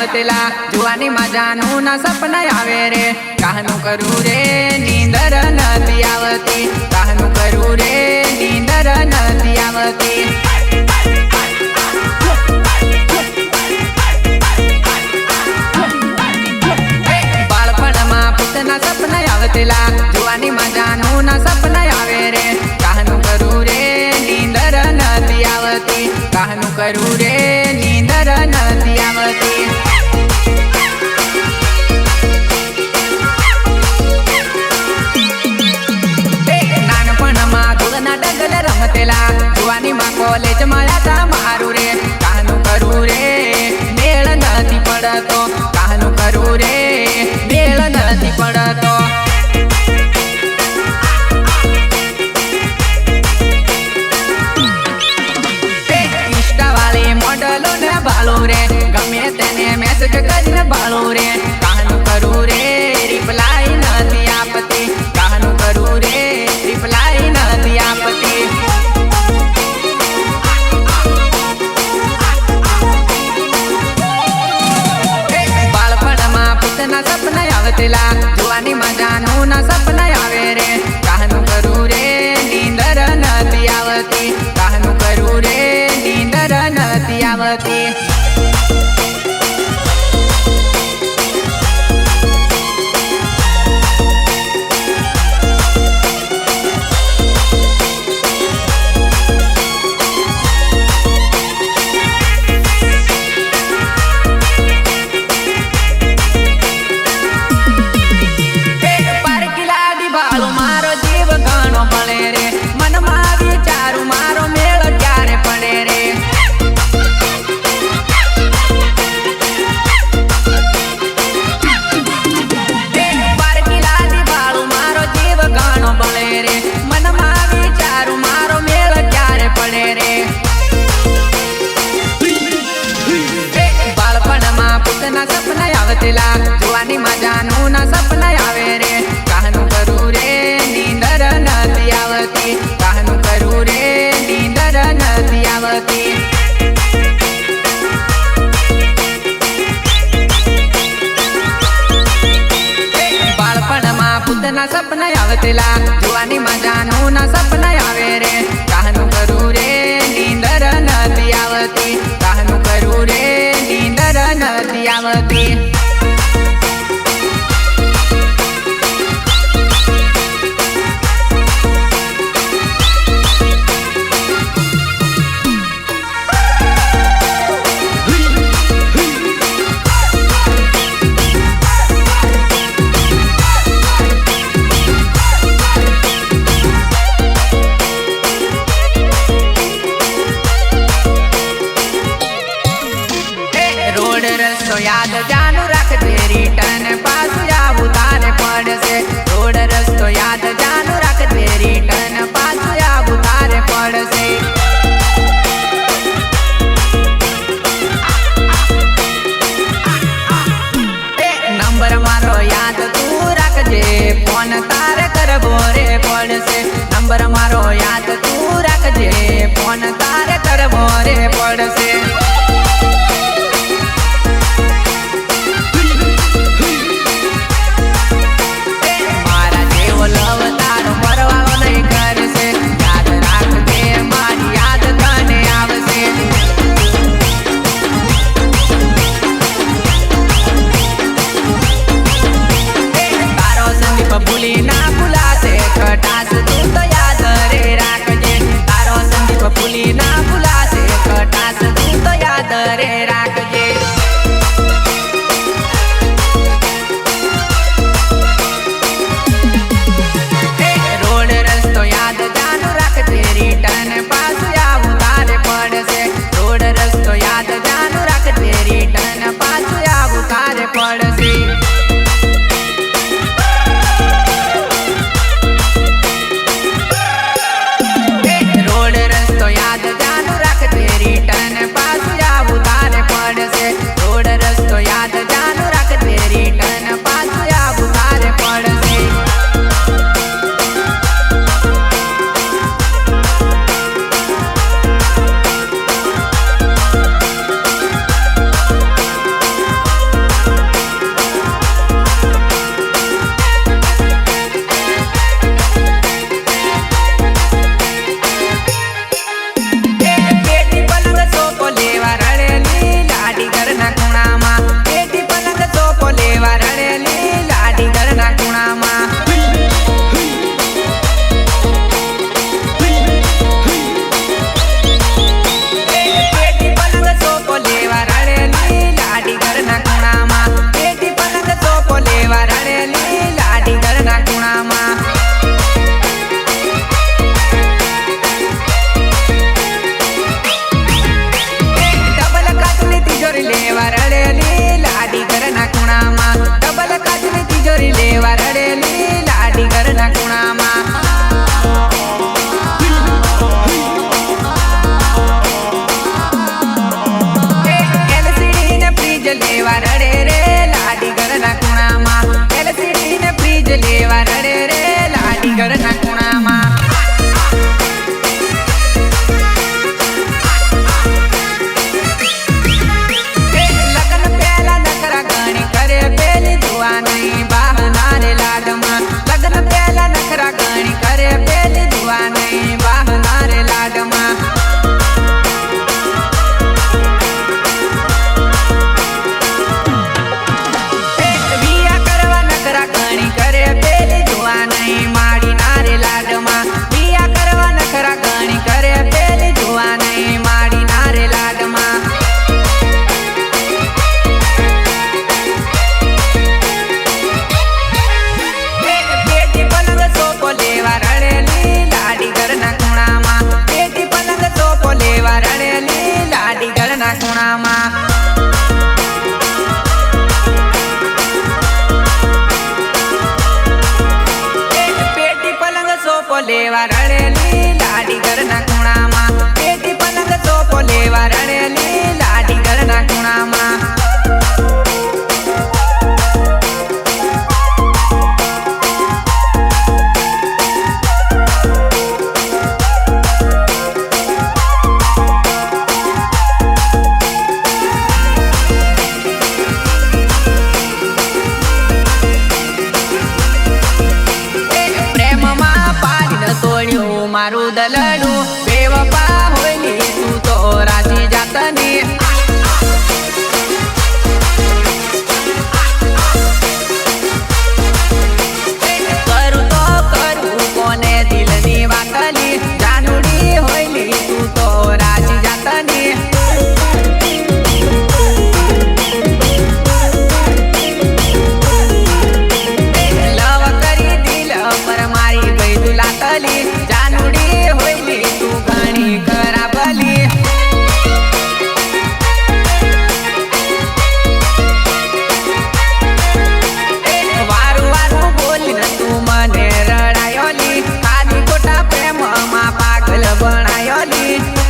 आवतेला जुवानी में जानू ना सपना आवे रे कहनु करू रे नींदर नती आवती कहनु करू रे नींदर नती आवती बाळपण में पुतना सपना आवतेला जुवानी में जानू ना सपना आवे रे कहनु करू रे नींदर नती आवती कहनु करू रे नींदर नती आवती रमतेला जुवानी में कॉलेज में आता मारू रे कहनु करू रे मेल नथी पड़तो कहनु करू रे मेल नथी पड़तो इंस्टा वाले मॉडलो ने बालो रे गमे तेने मैसेज करीने बालो रे कहनु करू रे रिप्लाई नथी आपती कहनु करू रे रिप्लाई नथी आपती सपना आवतेला जुवानी में जानू ना सपना आवे रे कहनु करू रे नींदर नती आवती कहनु करू रे नींदर नती आवती सपना आवतेला जुवानी में जानू ना सपना आवे रे कहनु करू रे नींदर नती आवती कहनु करू रे नींदर नती आवती बाळपण में पुतना सपना आवतेला जुवानी में जानू ना सपना आवे रे कहनु करू रे नींदर नती आवती कहनु करू रे नींदर नती आवती याद जानू रखते रिटर्न पास आबू तारे पड़से रोड रस्तो याद जानू रखते रिटर्न पास आबू तारे पड़से नंबर मारो याद तू रखजे फोन तारे करबो रे पड़से नंबर मारो याद तू रखजे फोन तारे करबो रे पड़से भूली ना भुलासे खटास तू तो याद रे લેવા રડેલી લાડી ઘરના ખૂણામાં પેટી પલંગ સોફો લેવા રડેલી લાડી ઘરના ખૂણામાં મારું દલડું બેવફા હોયલી તું તો રાજી જાતની કરું તો કરું કોને દિલની વાતની જાનુડી હોયલી તું તો રાજી જાતની લવ કરી દિલ પર મારી ગઈ દુલાતલી પાગલ બનાયોલી